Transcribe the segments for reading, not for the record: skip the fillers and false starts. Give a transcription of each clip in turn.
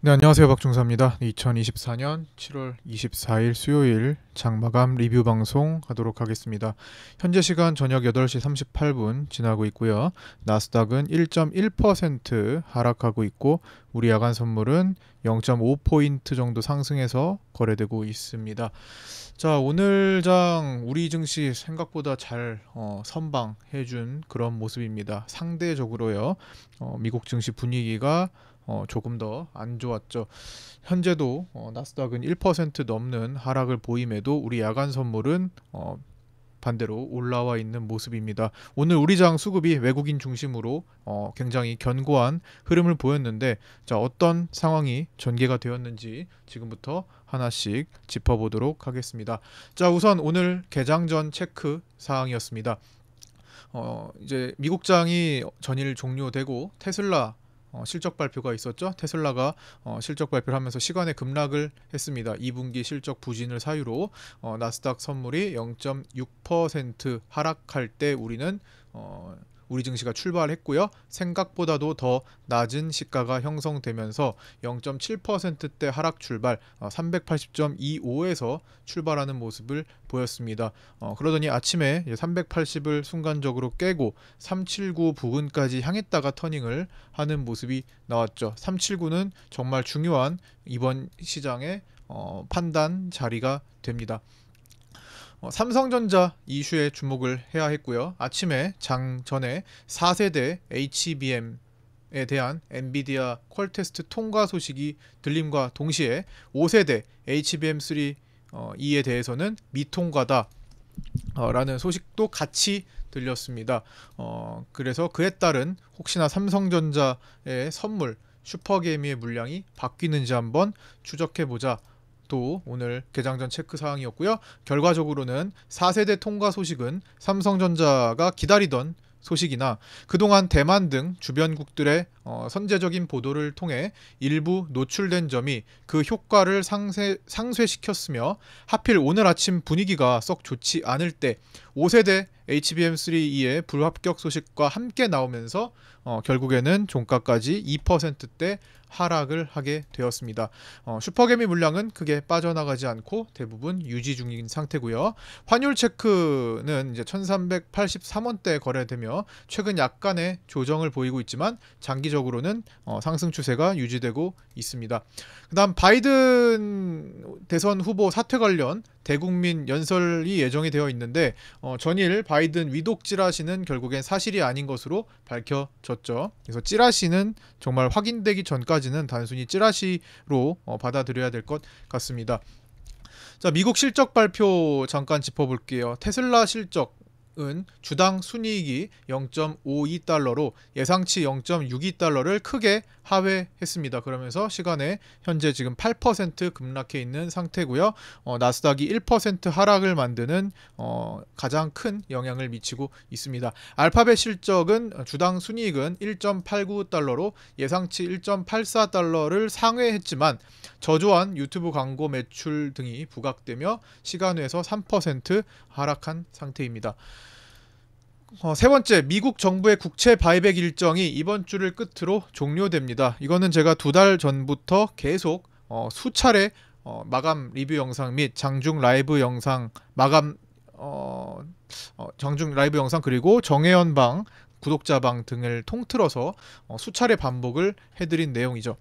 네, 안녕하세요. 박중사입니다. 2024년 7월 24일 수요일 장마감 리뷰 방송 하도록 하겠습니다. 현재 시간 저녁 8시 38분 지나고 있고요. 나스닥은 1.1% 하락하고 있고 우리 야간 선물은 0.5포인트 정도 상승해서 거래되고 있습니다. 자, 오늘 장 우리 증시 생각보다 잘 선방해준 그런 모습입니다. 상대적으로요. 미국 증시 분위기가 조금 더 안 좋았죠. 현재도 나스닥은 1% 넘는 하락을 보임에도 우리 야간 선물은 반대로 올라와 있는 모습입니다. 오늘 우리 장 수급이 외국인 중심으로 굉장히 견고한 흐름을 보였는데, 자, 어떤 상황이 전개가 되었는지 지금부터 하나씩 짚어보도록 하겠습니다. 자, 우선 오늘 개장 전 체크 사항이었습니다. 이제 미국장이 전일 종료되고 테슬라 실적 발표가 있었죠. 테슬라가 실적 발표를 하면서 시간에 급락을 했습니다. 2분기 실적 부진을 사유로 나스닥 선물이 0.6% 하락할 때 우리는 우리 증시가 출발했고요. 생각보다도 더 낮은 시가가 형성되면서 0.7%대 하락 출발 380.25에서 출발하는 모습을 보였습니다. 그러더니 아침에 380을 순간적으로 깨고 379 부근까지 향했다가 터닝을 하는 모습이 나왔죠. 379는 정말 중요한 이번 시장의 판단 자리가 됩니다. 삼성전자 이슈에 주목을 해야 했고요. 아침에 장 전에 4세대 HBM에 대한 엔비디아 퀄테스트 통과 소식이 들림과 동시에 5세대 HBM3 E에 대해서는 미통과다 라는 소식도 같이 들렸습니다. 그래서 그에 따른 혹시나 삼성전자의 선물 슈퍼게이미의 물량이 바뀌는지 한번 추적해보자. 또 오늘 개장 전 체크 사항이었고요. 결과적으로는 4세대 통과 소식은 삼성전자가 기다리던 소식이나 그동안 대만 등 주변국들의 선제적인 보도를 통해 일부 노출된 점이 그 효과를 상쇄시켰으며, 하필 오늘 아침 분위기가 썩 좋지 않을 때 5세대 HBM3E의 불합격 소식과 함께 나오면서 결국에는 종가까지 2%대 하락을 하게 되었습니다. 슈퍼개미 물량은 크게 빠져나가지 않고 대부분 유지 중인 상태고요. 환율 체크는 이제 1383원대 거래되며 최근 약간의 조정을 보이고 있지만 장기적으로는 상승 추세가 유지되고 있습니다. 그다음 바이든 대선 후보 사퇴 관련 대국민 연설이 예정이 되어 있는데 전일 바이든 위독 찌라시는 결국엔 사실이 아닌 것으로 밝혀졌죠. 그래서 찌라시는 정말 확인되기 전까지는 단순히 찌라시로 받아들여야 될 것 같습니다. 자, 미국 실적 발표 잠깐 짚어볼게요. 테슬라 실적 은 주당 순이익이 0.52달러로 예상치 0.62달러를 크게 하회했습니다. 그러면서 시간에 현재 지금 8% 급락해 있는 상태고요. 나스닥이 1% 하락을 만드는 가장 큰 영향을 미치고 있습니다. 알파벳 실적은 주당 순이익은 1.89달러로 예상치 1.84달러를 상회했지만 저조한 유튜브 광고 매출 등이 부각되며 시간외에서 3% 하락한 상태입니다. 세 번째, 미국 정부의 국채 바이백 일정이 이번 주를 끝으로 종료됩니다. 이거는 제가 2달 전부터 계속 수차례 마감 리뷰 영상 및 장중 라이브 영상 장중 라이브 영상 그리고 정혜연 방 구독자 방 등을 통틀어서 수차례 반복을 해드린 내용이죠.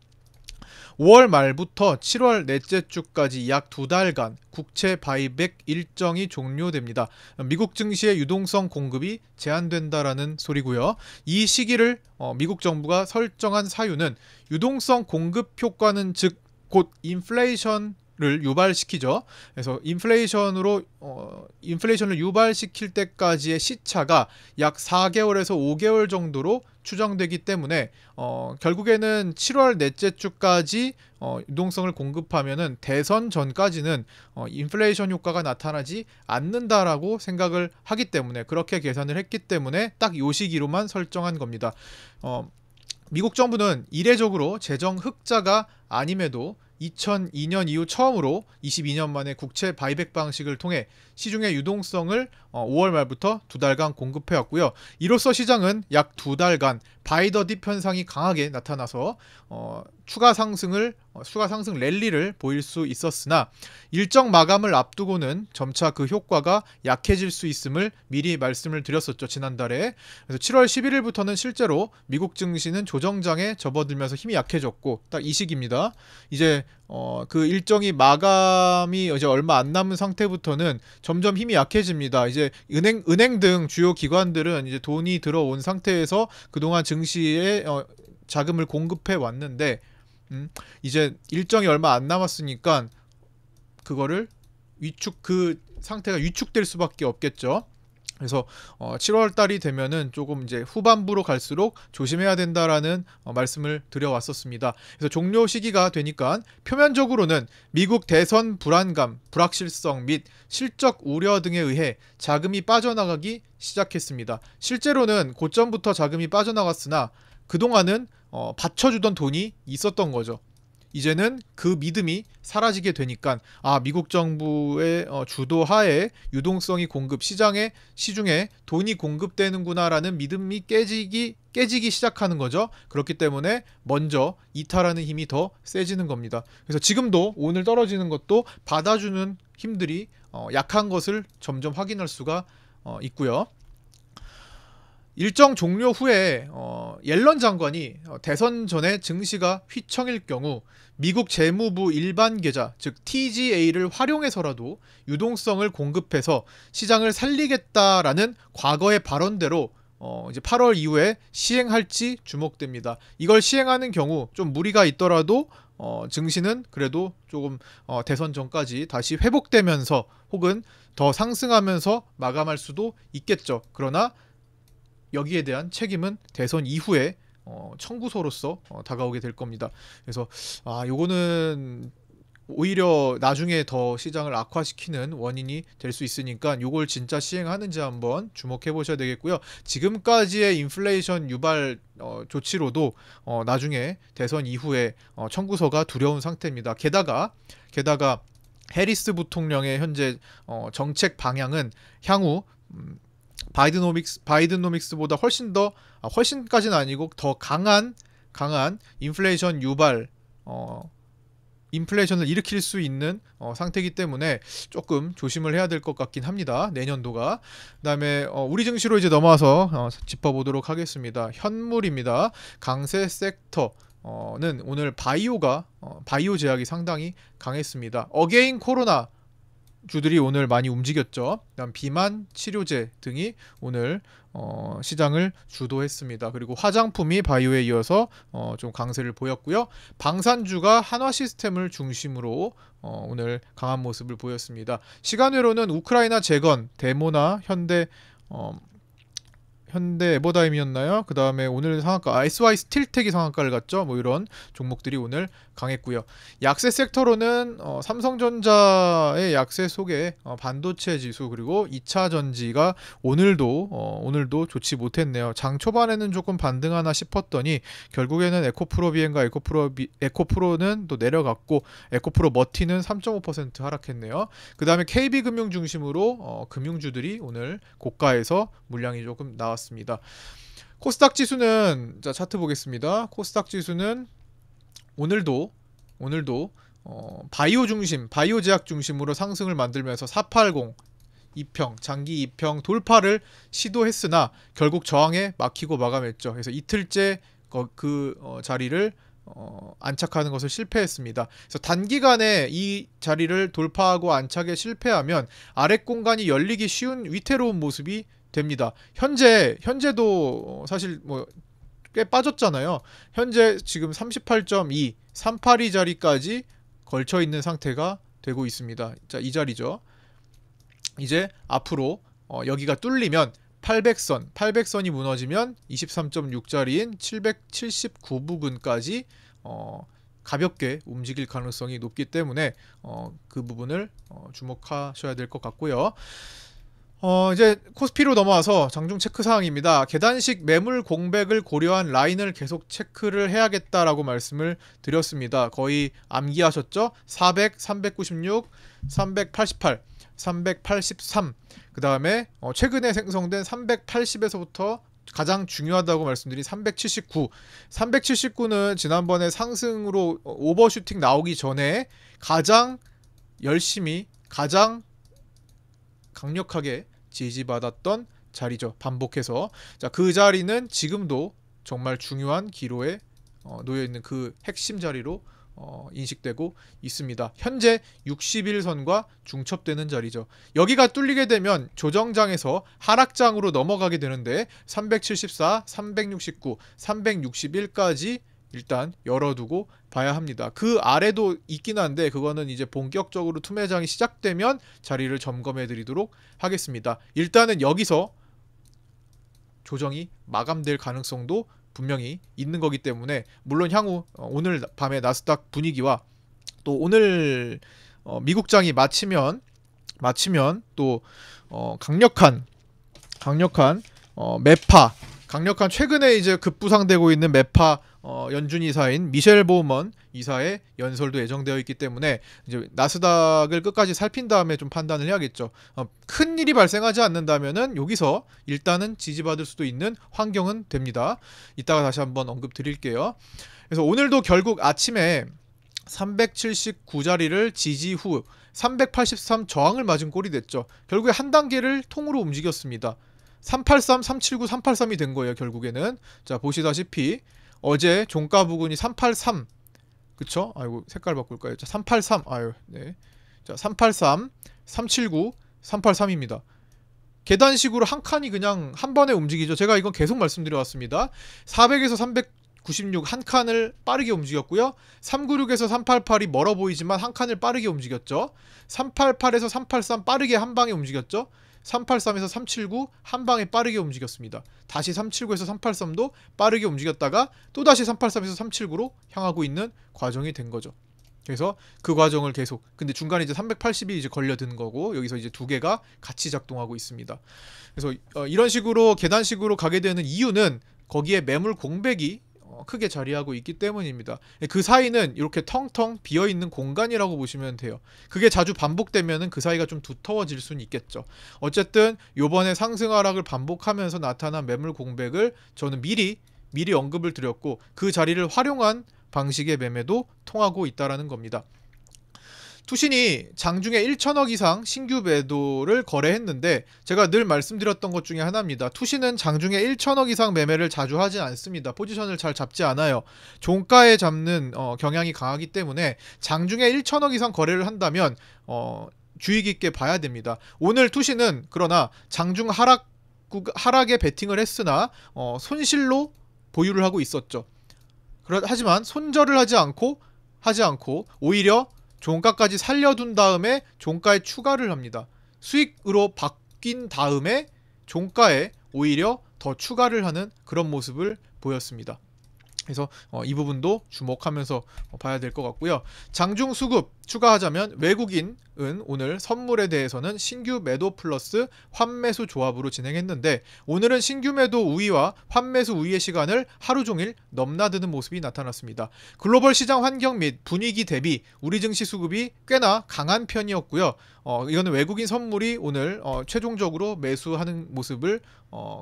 5월 말부터 7월 넷째 주까지 약 2달간 국채 바이백 일정이 종료됩니다. 미국 증시의 유동성 공급이 제한된다라는 소리고요. 이 시기를 미국 정부가 설정한 사유는 유동성 공급 효과는 즉 곧 인플레이션을 유발시키죠. 그래서 인플레이션을 유발시킬 때까지의 시차가 약 4개월에서 5개월 정도로 추정되기 때문에 결국에는 7월 넷째 주까지 유동성을 공급하면은 대선 전까지는 인플레이션 효과가 나타나지 않는다라고 생각을 하기 때문에, 그렇게 계산을 했기 때문에 딱 요 시기로만 설정한 겁니다. 미국 정부는 이례적으로 재정 흑자가 아님에도 2002년 이후 처음으로 22년 만에 국채 바이백 방식을 통해 시중의 유동성을 5월 말부터 2달간 공급해왔고요. 이로써 시장은 약 2달간 바이 더 딥 현상이 강하게 나타나서 추가 상승 랠리를 보일 수 있었으나 일정 마감을 앞두고는 점차 그 효과가 약해질 수 있음을 미리 말씀을 드렸었죠, 지난달에. 그래서 7월 11일부터는 실제로 미국 증시는 조정장에 접어들면서 힘이 약해졌고 딱 이 시기입니다. 이제 그 일정이 마감이 이제 얼마 안 남은 상태부터는 점점 힘이 약해집니다. 이제 은행 등 주요 기관들은 이제 돈이 들어온 상태에서 그동안 증시에 자금을 공급해 왔는데 이제 일정이 얼마 안 남았으니까 그거를 그 상태가 위축될 수밖에 없겠죠. 그래서 7월 달이 되면은 조금 이제 후반부로 갈수록 조심해야 된다라는 말씀을 드려왔었습니다. 그래서 종료 시기가 되니까 표면적으로는 미국 대선 불안감, 불확실성 및 실적 우려 등에 의해 자금이 빠져나가기 시작했습니다. 실제로는 고점부터 자금이 빠져나갔으나 그동안은 받쳐주던 돈이 있었던 거죠. 이제는 그 믿음이 사라지게 되니까 미국 정부의 주도하에 유동성이 시중에 돈이 공급되는구나라는 믿음이 깨지기 시작하는 거죠. 그렇기 때문에 먼저 이탈하는 힘이 더 세지는 겁니다. 그래서 지금도 오늘 떨어지는 것도 받아주는 힘들이 약한 것을 점점 확인할 수가 있고요. 일정 종료 후에 옐런 장관이 대선 전에 증시가 휘청일 경우 미국 재무부 일반 계좌 즉 TGA를 활용해서라도 유동성을 공급해서 시장을 살리겠다라는 과거의 발언대로 이제 8월 이후에 시행할지 주목됩니다. 이걸 시행하는 경우 좀 무리가 있더라도 증시는 그래도 조금 대선 전까지 다시 회복되면서 혹은 더 상승하면서 마감할 수도 있겠죠. 그러나 여기에 대한 책임은 대선 이후에 청구서로서 다가오게 될 겁니다. 그래서 요거는 오히려 나중에 더 시장을 악화시키는 원인이 될 수 있으니까 요걸 진짜 시행하는지 한번 주목해 보셔야 되겠고요. 지금까지의 인플레이션 유발 조치로도 나중에 대선 이후에 청구서가 두려운 상태입니다. 게다가 해리스 부통령의 현재 정책 방향은 향후 바이드노믹스보다 훨씬까지는 아니고 더 강한 인플레이션 유발 인플레이션을 일으킬 수 있는 상태이기 때문에 조금 조심을 해야 될 것 같긴 합니다. 내년도가. 그다음에 우리 증시로 이제 넘어와서 짚어보도록 하겠습니다. 현물입니다. 강세 섹터는 오늘 바이오 제약이 상당히 강했습니다. 어게인 코로나 주들이 오늘 많이 움직였죠. 그다음 비만 치료제 등이 오늘 시장을 주도했습니다. 그리고 화장품이 바이오에 이어서 좀 강세를 보였고요. 방산주가 한화 시스템을 중심으로 오늘 강한 모습을 보였습니다. 시간외로는 우크라이나 재건, 데모나 현대 에버다임이었나요? 그 다음에 오늘 상한가 SY 스틸텍이 상한가를 갔죠. 뭐 이런 종목들이 오늘 강했고요. 약세 섹터로는 삼성전자의 약세 속에 반도체 지수 그리고 2차 전지가 오늘도 좋지 못했네요. 장 초반에는 조금 반등하나 싶었더니 결국에는 에코프로 비엔과 에코프로는 또 내려갔고 에코프로 머티는 3.5% 하락했네요. 그 다음에 KB금융 중심으로 금융주들이 오늘 고가에서 물량이 조금 나왔습니다. 코스닥 지수는 차트 보겠습니다. 코스닥 지수는 오늘도 바이오 제약 중심으로 상승을 만들면서 480 2평 장기 2평 돌파를 시도했으나 결국 저항에 막히고 마감했죠. 그래서 이틀째 자리를 안착하는 것을 실패했습니다. 그래서 단기간에 이 자리를 돌파하고 안착에 실패하면 아랫 공간이 열리기 쉬운 위태로운 모습이 됩니다. 현재도 사실 꽤 빠졌잖아요. 현재 지금 38.2, 382 자리까지 걸쳐 있는 상태가 되고 있습니다. 자, 이 자리죠. 이제 앞으로 여기가 뚫리면 800선이 무너지면 23.6자리인 779부근까지 가볍게 움직일 가능성이 높기 때문에 그 부분을 주목하셔야 될 것 같고요. 이제 코스피로 넘어와서 장중 체크 사항입니다. 계단식 매물 공백을 고려한 라인을 계속 체크를 해야겠다라고 말씀을 드렸습니다. 거의 암기하셨죠? 400, 396, 388, 383. 그 다음에 최근에 생성된 380에서부터 가장 중요하다고 말씀드린 379. 379는 지난번에 상승으로 오버슈팅 나오기 전에 가장 열심히 가장 강력하게 지지받았던 자리죠. 반복해서. 자, 그 자리는 지금도 정말 중요한 기로에 놓여있는 그 핵심 자리로 인식되고 있습니다. 현재 60일선과 중첩되는 자리죠. 여기가 뚫리게 되면 조정장에서 하락장으로 넘어가게 되는데 374, 369, 361까지 일단 열어두고 봐야 합니다. 그 아래도 있긴 한데 그거는 이제 본격적으로 투매장이 시작되면 자리를 점검해 드리도록 하겠습니다. 일단은 여기서 조정이 마감될 가능성도 분명히 있는 거기 때문에, 물론 향후 오늘 밤에 나스닥 분위기와 또 오늘 미국장이 마치면 또 강력한 매파, 강력한 최근에 이제 급부상되고 있는 매파 연준 이사인 미셸 보우먼 이사의 연설도 예정되어 있기 때문에 이제 나스닥을 끝까지 살핀 다음에 좀 판단을 해야겠죠. 큰 일이 발생하지 않는다면은 여기서 일단은 지지받을 수도 있는 환경은 됩니다. 이따가 다시 한번 언급 드릴게요. 그래서 오늘도 결국 아침에 379자리를 지지 후 383 저항을 맞은 꼴이 됐죠. 결국에 한 단계를 통으로 움직였습니다. 383, 379, 383이 된 거예요, 결국에는. 자, 보시다시피 어제 종가 부근이 383, 그쵸? 아이고, 색깔 바꿀까요? 자, 383, 아유, 네. 자, 383, 379, 383입니다. 계단식으로 한 칸이 그냥 한 번에 움직이죠. 제가 이건 계속 말씀드려왔습니다. 400에서 396 한 칸을 빠르게 움직였고요. 396에서 388이 멀어 보이지만 한 칸을 빠르게 움직였죠. 388에서 383 빠르게 한 방에 움직였죠. 383에서 379 한 방에 빠르게 움직였습니다. 다시 379에서 383도 빠르게 움직였다가 또다시 383에서 379로 향하고 있는 과정이 된 거죠. 그래서 그 과정을 계속, 근데 중간에 이제 380이 이제 걸려든 거고, 여기서 이제 두 개가 같이 작동하고 있습니다. 그래서 이런 식으로 계단식으로 가게 되는 이유는 거기에 매물 공백이 크게 자리하고 있기 때문입니다. 그 사이는 이렇게 텅텅 비어있는 공간이라고 보시면 돼요. 그게 자주 반복되면은 그 사이가 좀 두터워질 수는 있겠죠. 어쨌든 요번에 상승 하락을 반복하면서 나타난 매물 공백을 저는 미리 언급을 드렸고, 그 자리를 활용한 방식의 매매도 통하고 있다라는 겁니다. 투신이 장중에 1천억 이상 신규 매도를 거래했는데, 제가 늘 말씀드렸던 것 중에 하나입니다. 투신은 장중에 1천억 이상 매매를 자주 하지 않습니다. 포지션을 잘 잡지 않아요. 종가에 잡는 경향이 강하기 때문에 장중에 1천억 이상 거래를 한다면 주의 깊게 봐야 됩니다. 오늘 투신은 그러나 장중 하락에 베팅을 했으나 손실로 보유를 하고 있었죠. 하지만 손절을 하지 않고 오히려 종가까지 살려둔 다음에 종가에 추가를 합니다. 수익으로 바뀐 다음에 종가에 오히려 더 추가를 하는 그런 모습을 보였습니다. 그래서 이 부분도 주목하면서 봐야 될 것 같고요. 장중 수급 추가하자면, 외국인은 오늘 선물에 대해서는 신규 매도 플러스 환매수 조합으로 진행했는데, 오늘은 신규 매도 우위와 환매수 우위의 시간을 하루 종일 넘나드는 모습이 나타났습니다. 글로벌 시장 환경 및 분위기 대비 우리 증시 수급이 꽤나 강한 편이었고요. 이거는 외국인 선물이 오늘 최종적으로 매수하는 모습을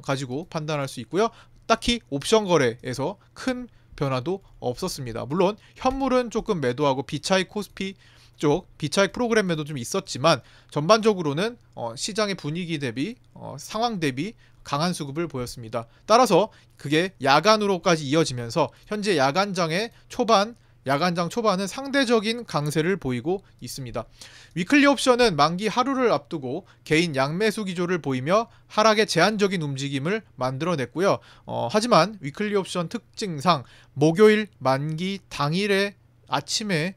가지고 판단할 수 있고요. 딱히 옵션 거래에서 큰 변화도 없었습니다. 물론 현물은 조금 매도하고 비차익 코스피 쪽 비차익 프로그램 매도 좀 있었지만, 전반적으로는 시장의 분위기 대비 상황 대비 강한 수급을 보였습니다. 따라서 그게 야간으로까지 이어지면서 현재 야간장 초반은 상대적인 강세를 보이고 있습니다. 위클리 옵션은 만기 하루를 앞두고 개인 양매수 기조를 보이며 하락의 제한적인 움직임을 만들어냈고요. 하지만 위클리 옵션 특징상 목요일 만기 당일의 아침에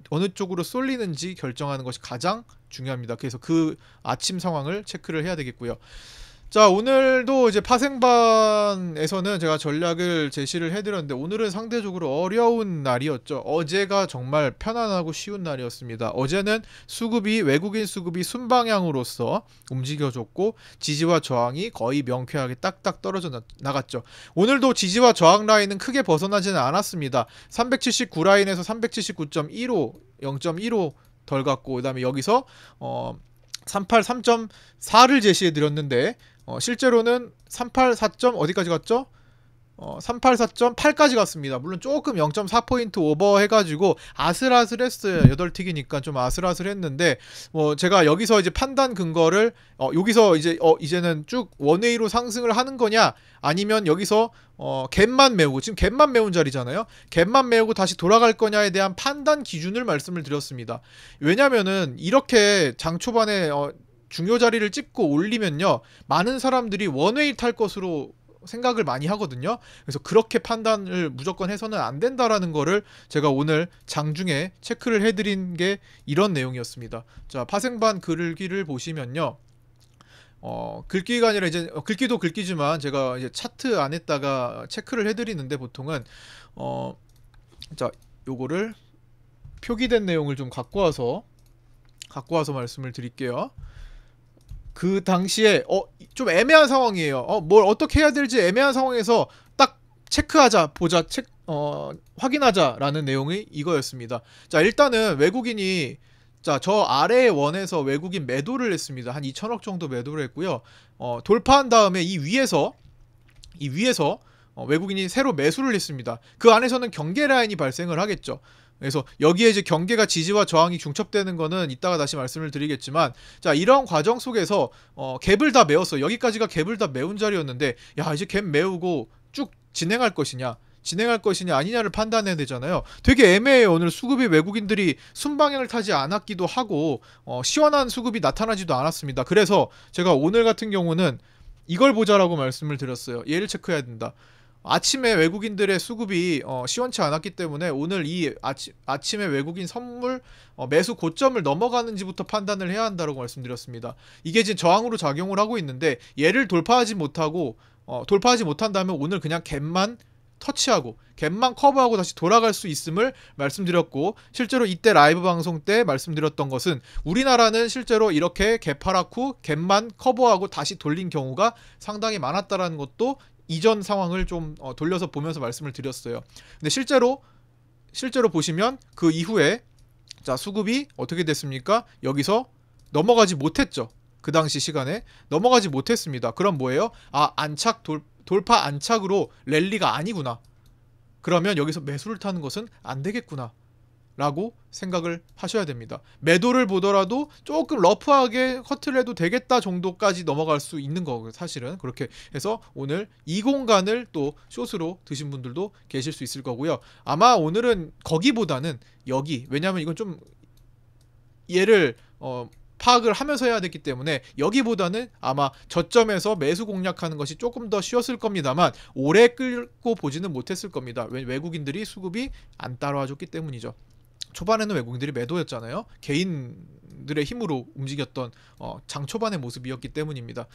어느 쪽으로 쏠리는지 결정하는 것이 가장 중요합니다. 그래서 그 아침 상황을 체크를 해야 되겠고요. 자, 오늘도 이제 파생반에서는 제가 전략을 제시를 해드렸는데, 오늘은 상대적으로 어려운 날이었죠. 어제가 정말 편안하고 쉬운 날이었습니다. 어제는 외국인 수급이 순방향으로서 움직여줬고, 지지와 저항이 거의 명쾌하게 딱딱 떨어져 나갔죠. 오늘도 지지와 저항 라인은 크게 벗어나지는 않았습니다. 379 라인에서 379.15, 0.15 덜 갔고, 그 다음에 여기서 383.4를 제시해 드렸는데 실제로는 384점 어디까지 갔죠? 384.8까지 갔습니다. 물론 조금 0.4포인트 오버 해가지고 아슬아슬했어요. 8틱이니까 좀 아슬아슬했는데 제가 여기서 이제 판단 근거를 여기서 이제는 쭉 원웨이로 상승을 하는 거냐 아니면 여기서 갭만 메우고 지금 갭만 메운 자리잖아요. 갭만 메우고 다시 돌아갈 거냐에 대한 판단 기준을 말씀을 드렸습니다. 왜냐면은 이렇게 장 초반에 중요 자리를 찍고 올리면요 많은 사람들이 원웨이 탈 것으로 생각을 많이 하거든요. 그래서 그렇게 판단을 무조건 해서는 안 된다라는 거를 제가 오늘 장중에 체크를 해드린 게 이런 내용이었습니다. 자, 파생반 글기를 보시면요. 글기가 아니라 이제 글기도 글기지만 제가 이제 차트 안에다가 체크를 해드리는데 보통은 자, 요거를 표기된 내용을 좀 갖고 와서 말씀을 드릴게요. 그 당시에 좀 애매한 상황이에요. 뭘 어떻게 해야 될지 애매한 상황에서 딱 체크하자, 보자, 확인하자라는 내용이 이거였습니다. 자, 일단은 외국인이 저 아래의 원에서 외국인 매도를 했습니다. 한 2천억 정도 매도를 했고요. 돌파한 다음에 이 위에서 외국인이 새로 매수를 했습니다. 그 안에서는 경계 라인이 발생을 하겠죠. 그래서 여기에 이제 경계가 지지와 저항이 중첩되는 거는 이따가 다시 말씀을 드리겠지만, 자, 이런 과정 속에서 갭을 다 메웠어. 여기까지가 갭을 다 메운 자리였는데, 야, 이제 갭 메우고 쭉 진행할 것이냐 아니냐를 판단해야 되잖아요. 되게 애매해요. 오늘 수급이 외국인들이 순방향을 타지 않았기도 하고 시원한 수급이 나타나지도 않았습니다. 그래서 제가 오늘 같은 경우는 이걸 보자라고 말씀을 드렸어요. 얘를 체크해야 된다. 아침에 외국인들의 수급이 시원치 않았기 때문에 오늘 이 아침에 외국인 선물 매수 고점을 넘어가는지부터 판단을 해야 한다고 말씀드렸습니다. 이게 지금 저항으로 작용을 하고 있는데 얘를 돌파하지 못한다면 오늘 그냥 갭만 터치하고 갭만 커버하고 다시 돌아갈 수 있음을 말씀드렸고, 실제로 이때 라이브 방송 때 말씀드렸던 것은 우리나라는 실제로 이렇게 갭 하락 후 갭만 커버하고 다시 돌린 경우가 상당히 많았다라는 것도 이전 상황을 좀 돌려서 보면서 말씀을 드렸어요. 근데 실제로 보시면 그 이후에 자, 수급이 어떻게 됐습니까? 여기서 넘어가지 못했죠. 그 당시 시간에 넘어가지 못했습니다. 그럼 뭐예요? 돌파 안착으로 랠리가 아니구나. 그러면 여기서 매수를 타는 것은 안 되겠구나 라고 생각을 하셔야 됩니다. 매도를 보더라도 조금 러프하게 커트를 해도 되겠다 정도까지 넘어갈 수 있는 거고, 사실은 그렇게 해서 오늘 이 공간을 또 숏으로 드신 분들도 계실 수 있을 거고요. 아마 오늘은 거기보다는 여기, 왜냐면 이건 좀 얘를 파악을 하면서 해야 됐기 때문에 여기보다는 아마 저점에서 매수 공략하는 것이 조금 더 쉬웠을 겁니다만 오래 끌고 보지는 못했을 겁니다. 외국인들이 수급이 안 따라와줬기 때문이죠. 초반에는 외국인들이 매도였잖아요. 개인들의 힘으로 움직였던 장 초반의 모습이었기 때문입니다.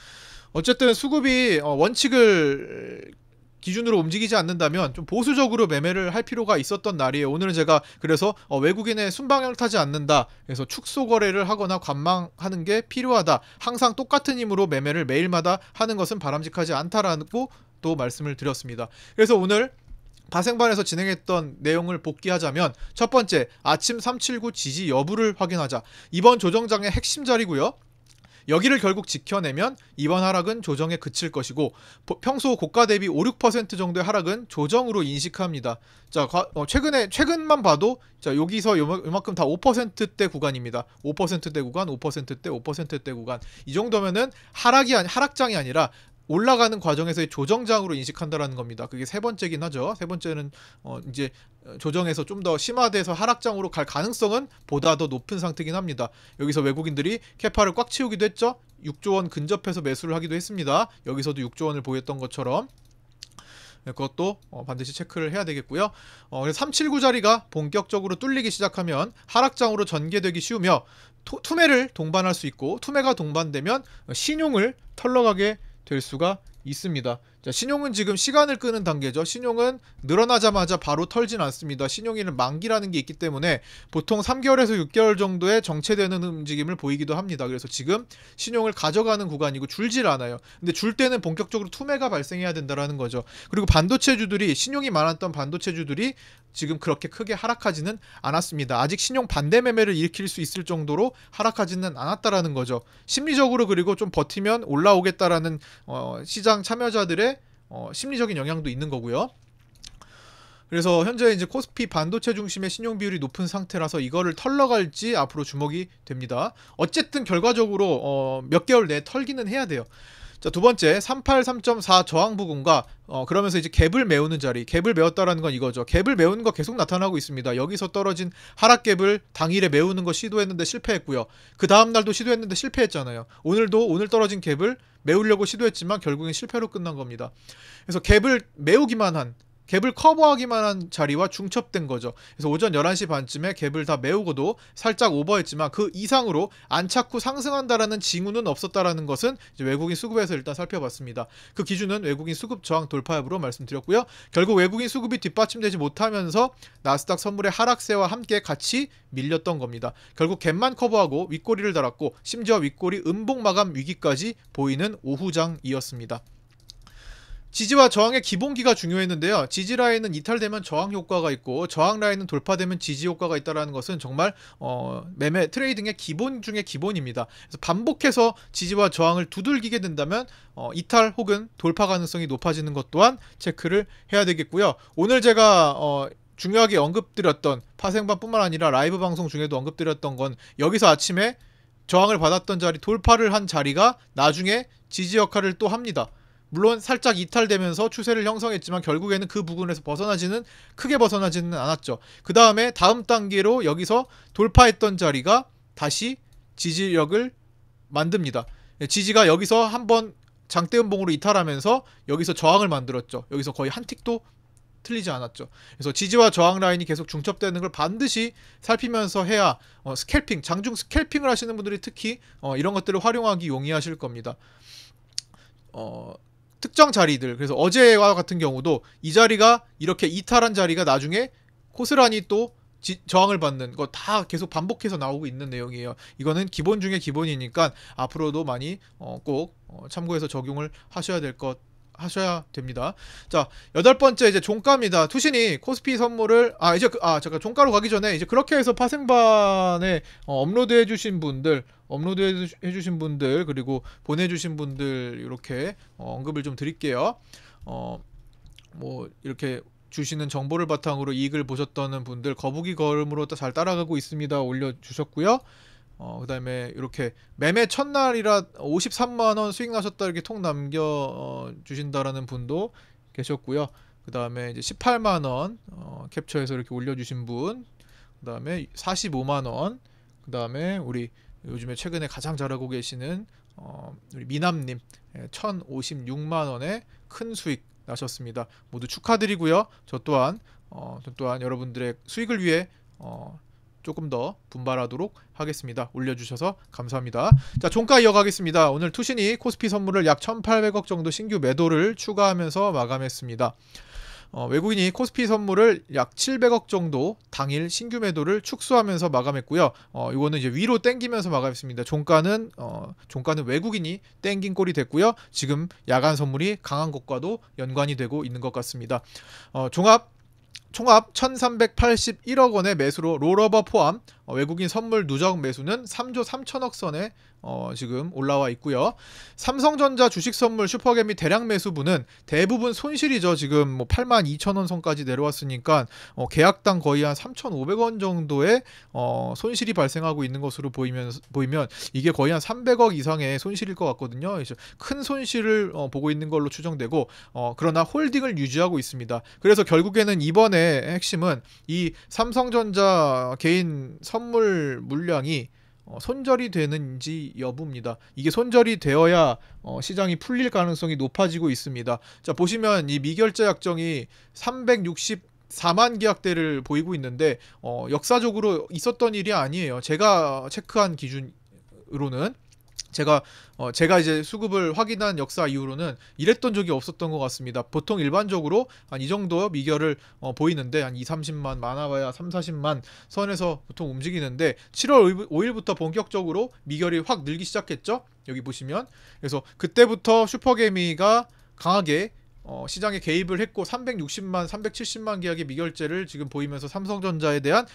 어쨌든 수급이 원칙을 기준으로 움직이지 않는다면 좀 보수적으로 매매를 할 필요가 있었던 날이에요. 오늘은 제가 그래서 외국인의 순방향을 타지 않는다, 그래서 축소 거래를 하거나 관망하는 게 필요하다, 항상 똑같은 힘으로 매매를 매일마다 하는 것은 바람직하지 않다라고 또 말씀을 드렸습니다. 그래서 오늘 파생반에서 진행했던 내용을 복귀하자면, 첫 번째, 아침 379 지지 여부를 확인하자. 이번 조정장의 핵심 자리고요. 여기를 결국 지켜내면 이번 하락은 조정에 그칠 것이고, 평소 고가 대비 5, 6% 정도의 하락은 조정으로 인식합니다. 자, 최근만 봐도 자, 여기서 요만큼 다 5%대 구간입니다. 5%대 구간, 5%대, 5%대 구간. 이 정도면은 하락장이 아니라 올라가는 과정에서의 조정장으로 인식한다라는 겁니다. 그게 세 번째긴 하죠. 세 번째는 이제 조정에서 좀 더 심화돼서 하락장으로 갈 가능성은 보다 더 높은 상태긴 합니다. 여기서 외국인들이 캐파를 꽉 채우기도 했죠. 6조 원 근접해서 매수를 하기도 했습니다. 여기서도 6조 원을 보였던 것처럼 그것도 반드시 체크를 해야 되겠고요. 379 자리가 본격적으로 뚫리기 시작하면 하락장으로 전개되기 쉬우며 투매를 동반할 수 있고, 투매가 동반되면 신용을 털러가게 될 수가 있습니다. 자, 신용은 지금 시간을 끄는 단계죠. 신용은 늘어나자마자 바로 털진 않습니다. 신용에는 만기라는 게 있기 때문에 보통 3개월에서 6개월 정도의 정체되는 움직임을 보이기도 합니다. 그래서 지금 신용을 가져가는 구간이고 줄질 않아요. 근데 줄 때는 본격적으로 투매가 발생해야 된다라는 거죠. 그리고 반도체주들이 신용이 많았던 반도체주들이 지금 그렇게 크게 하락하지는 않았습니다. 아직 신용 반대 매매를 일으킬 수 있을 정도로 하락하지는 않았다라는 거죠. 심리적으로 그리고 좀 버티면 올라오겠다라는 시장 참여자들의 심리적인 영향도 있는 거고요. 그래서 현재 이제 코스피 반도체 중심의 신용 비율이 높은 상태라서 이거를 털러 갈지 앞으로 주목이 됩니다. 어쨌든 결과적으로 몇 개월 내에 털기는 해야 돼요. 자, 두 번째 383.4 저항 부근과 그러면서 이제 갭을 메우는 자리, 갭을 메웠다라는 건 이거죠. 갭을 메우는 거 계속 나타나고 있습니다. 여기서 떨어진 하락 갭을 당일에 메우는 거 시도했는데 실패했고요. 그 다음 날도 시도했는데 실패했잖아요. 오늘도 오늘 떨어진 갭을 메우려고 시도했지만 결국엔 실패로 끝난 겁니다. 그래서 갭을 메우기만 한, 갭을 커버하기만 한 자리와 중첩된 거죠. 그래서 오전 11시 반쯤에 갭을 다 메우고도 살짝 오버했지만 그 이상으로 안착 후 상승한다라는 징후는 없었다라는 것은 이제 외국인 수급에서 일단 살펴봤습니다. 그 기준은 외국인 수급 저항 돌파 여부로 말씀드렸고요. 결국 외국인 수급이 뒷받침되지 못하면서 나스닥 선물의 하락세와 함께 같이 밀렸던 겁니다. 결국 갭만 커버하고 윗꼬리를 달았고 심지어 윗꼬리 음봉 마감 위기까지 보이는 오후장이었습니다. 지지와 저항의 기본기가 중요했는데요. 지지 라인은 이탈되면 저항 효과가 있고 저항 라인은 돌파되면 지지 효과가 있다는 것은 정말 매매 트레이딩의 기본 중의 기본입니다. 그래서 반복해서 지지와 저항을 두들기게 된다면 이탈 혹은 돌파 가능성이 높아지는 것 또한 체크를 해야 되겠고요. 오늘 제가 중요하게 언급드렸던 파생방뿐만 아니라 라이브 방송 중에도 언급드렸던 건 여기서 아침에 저항을 받았던 자리 돌파를 한 자리가 나중에 지지 역할을 또 합니다. 물론 살짝 이탈되면서 추세를 형성했지만 결국에는 그 부분에서 크게 벗어나지는 않았죠. 그 다음에 다음 단계로 여기서 돌파했던 자리가 다시 지지력을 만듭니다. 지지가 여기서 한번 장대음봉으로 이탈하면서 여기서 저항을 만들었죠. 여기서 거의 한 틱도 틀리지 않았죠. 그래서 지지와 저항 라인이 계속 중첩되는 걸 반드시 살피면서 해야 스캘핑, 장중 스캘핑을 하시는 분들이 특히 이런 것들을 활용하기 용이하실 겁니다. 특정 자리들, 그래서 어제와 같은 경우도 이 자리가 이렇게 이탈한 자리가 나중에 고스란히 또 저항을 받는 거 다 계속 반복해서 나오고 있는 내용이에요. 이거는 기본 중에 기본이니까 앞으로도 많이 꼭 참고해서 적용을 하셔야 됩니다. 자, 여덟 번째 이제 종가입니다. 투신이 코스피 선물을 잠깐 종가로 가기 전에 이제 그렇게 해서 파생반에 업로드해 주신 분들 그리고 보내주신 분들 이렇게 언급을 좀 드릴게요. 뭐 이렇게 주시는 정보를 바탕으로 이익을 보셨다는 분들 거북이 걸음으로 잘 따라가고 있습니다. 올려주셨고요. 그 다음에 이렇게 매매 첫날이라 53만원 수익 나셨다 이렇게 톡 남겨 주신다라는 분도 계셨고요. 그 다음에 이제 18만원 캡처해서 이렇게 올려주신 분, 그 다음에 45만원, 그 다음에 우리 요즘에 최근에 가장 잘하고 계시는 우리 미남님 1056만원의 큰 수익 나셨습니다. 모두 축하드리고요. 저 또한 여러분들의 수익을 위해 조금 더 분발하도록 하겠습니다. 올려주셔서 감사합니다. 자, 종가 이어가겠습니다. 오늘 투신이 코스피 선물을 약 1800억 정도 신규 매도를 추가하면서 마감했습니다. 외국인이 코스피 선물을 약 700억 정도 당일 신규 매도를 축소하면서 마감했고요. 이거는 이제 위로 땡기면서 마감했습니다. 종가는 외국인이 땡긴 꼴이 됐고요. 지금 야간 선물이 강한 것과도 연관이 되고 있는 것 같습니다. 총합 1381억 원의 매수로 롤오버 포함 외국인 선물 누적 매수는 3조 3천억 선에 지금 올라와 있고요. 삼성전자 주식 선물 슈퍼개미 대량 매수분은 대부분 손실이죠. 지금 뭐 82,000원 선까지 내려왔으니까 계약당 거의 한 3,500원 정도의 손실이 발생하고 있는 것으로 보이면 이게 거의 한 300억 이상의 손실일 것 같거든요. 큰 손실을 보고 있는 걸로 추정되고 그러나 홀딩을 유지하고 있습니다. 그래서 결국에는 이번에 핵심은 이 삼성전자 개인 선물 물량이 손절이 되는지 여부입니다. 이게 손절이 되어야 시장이 풀릴 가능성이 높아지고 있습니다. 자, 보시면 이 미결제 약정이 364만 계약대를 보이고 있는데 역사적으로 있었던 일이 아니에요. 제가 체크한 기준으로는 제가 이제 수급을 확인한 역사 이후로는 이랬던 적이 없었던 것 같습니다. 보통 일반적으로 한 이 정도 미결을 보이는데 한 2, 30만 많아봐야 3, 40만 선에서 보통 움직이는데 7월 5일부터 본격적으로 미결이 확 늘기 시작했죠. 여기 보시면 그래서 그때부터 슈퍼개미가 강하게 시장에 개입을 했고 360만, 370만 계약의 미결제를 지금 보이면서 삼성전자에 대한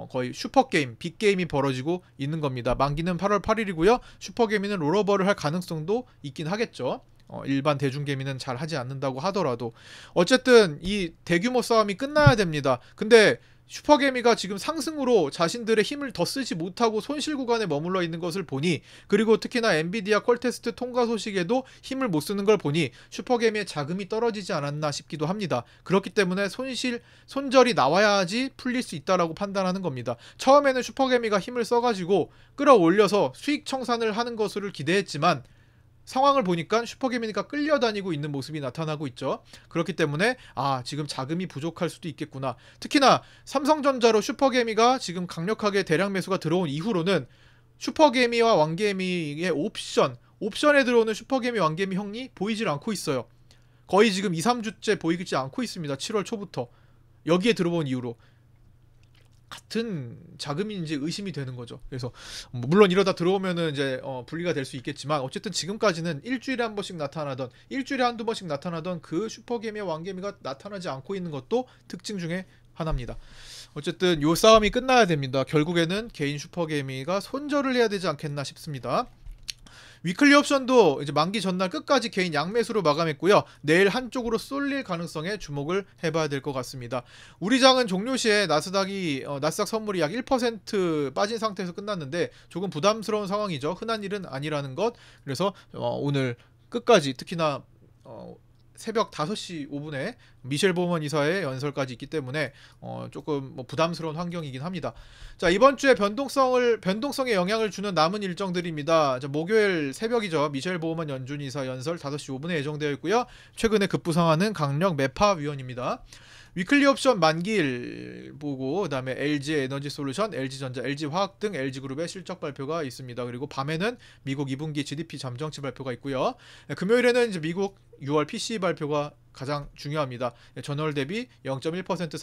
거의 슈퍼게임, 빅게임이 벌어지고 있는 겁니다. 만기는 8월 8일이고요. 슈퍼게임은 롤오버를 할 가능성도 있긴 하겠죠. 일반 대중개미는 잘 하지 않는다고 하더라도 어쨌든 이 대규모 싸움이 끝나야 됩니다. 근데 슈퍼개미가 지금 상승으로 자신들의 힘을 더 쓰지 못하고 손실 구간에 머물러 있는 것을 보니, 그리고 특히나 엔비디아 퀄테스트 통과 소식에도 힘을 못 쓰는 걸 보니 슈퍼개미의 자금이 떨어지지 않았나 싶기도 합니다. 그렇기 때문에 손절이 나와야지 풀릴 수 있다라고 판단하는 겁니다. 처음에는 슈퍼개미가 힘을 써가지고 끌어올려서 수익 청산을 하는 것을 기대했지만 상황을 보니까 슈퍼개미가 끌려다니고 있는 모습이 나타나고 있죠. 그렇기 때문에 지금 자금이 부족할 수도 있겠구나. 특히나 삼성전자로 슈퍼개미가 지금 강력하게 대량 매수가 들어온 이후로는 슈퍼개미와 왕개미의 옵션에 들어오는 슈퍼개미 왕개미 형이 보이질 않고 있어요. 거의 지금 2, 3주째 보이지 않고 있습니다. 7월 초부터 여기에 들어온 이후로 같은 자금인지 의심이 되는 거죠. 그래서 물론 이러다 들어오면은 이제 분리가 될 수 있겠지만 어쨌든 지금까지는 일주일에 한 번씩 나타나던, 일주일에 한두 번씩 나타나던 그 슈퍼개미와 왕개미가 나타나지 않고 있는 것도 특징 중에 하나입니다. 어쨌든 요 싸움이 끝나야 됩니다. 결국에는 개인 슈퍼개미가 손절을 해야 되지 않겠나 싶습니다. 위클리 옵션도 이제 만기 전날 끝까지 개인 양매수로 마감했고요. 내일 한쪽으로 쏠릴 가능성에 주목을 해봐야 될 것 같습니다. 우리 장은 종료 시에 나스닥 선물이 약 1% 빠진 상태에서 끝났는데 조금 부담스러운 상황이죠. 흔한 일은 아니라는 것. 그래서 오늘 끝까지, 특히나 새벽 5시 5분에 미셸 보먼 이사의 연설까지 있기 때문에 조금 부담스러운 환경이긴 합니다. 자, 이번 주에 변동성에 영향을 주는 남은 일정들입니다. 자, 목요일 새벽이죠. 미셸 보먼 연준 이사 연설 5시 5분에 예정되어 있고요. 최근에 급부상하는 강력 매파 위원입니다. 위클리 옵션 만기일 보고, 그다음에 LG 에너지 솔루션, LG전자, LG화학 등 LG그룹의 실적 발표가 있습니다. 그리고 밤에는 미국 2분기 GDP 잠정치 발표가 있고요. 금요일에는 이제 미국 6월 PCE 발표가 가장 중요합니다. 전월 대비 0.1%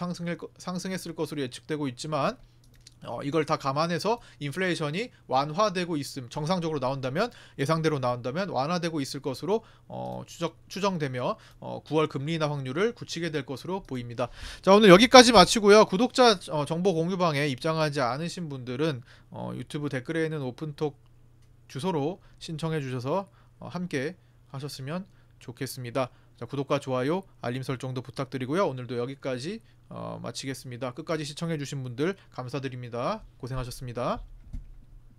상승했을 것으로 예측되고 있지만 이걸 다 감안해서 인플레이션이 완화되고 있음, 정상적으로 나온다면, 예상대로 나온다면 완화되고 있을 것으로 추정되며 9월 금리 인하 확률을 굳히게 될 것으로 보입니다. 자, 오늘 여기까지 마치고요. 구독자 정보 공유방에 입장하지 않으신 분들은 유튜브 댓글에 있는 오픈톡 주소로 신청해 주셔서 함께 하셨으면 좋겠습니다. 자, 구독과 좋아요, 알림 설정도 부탁드리고요. 오늘도 여기까지 마치겠습니다. 끝까지 시청해주신 분들 감사드립니다. 고생하셨습니다.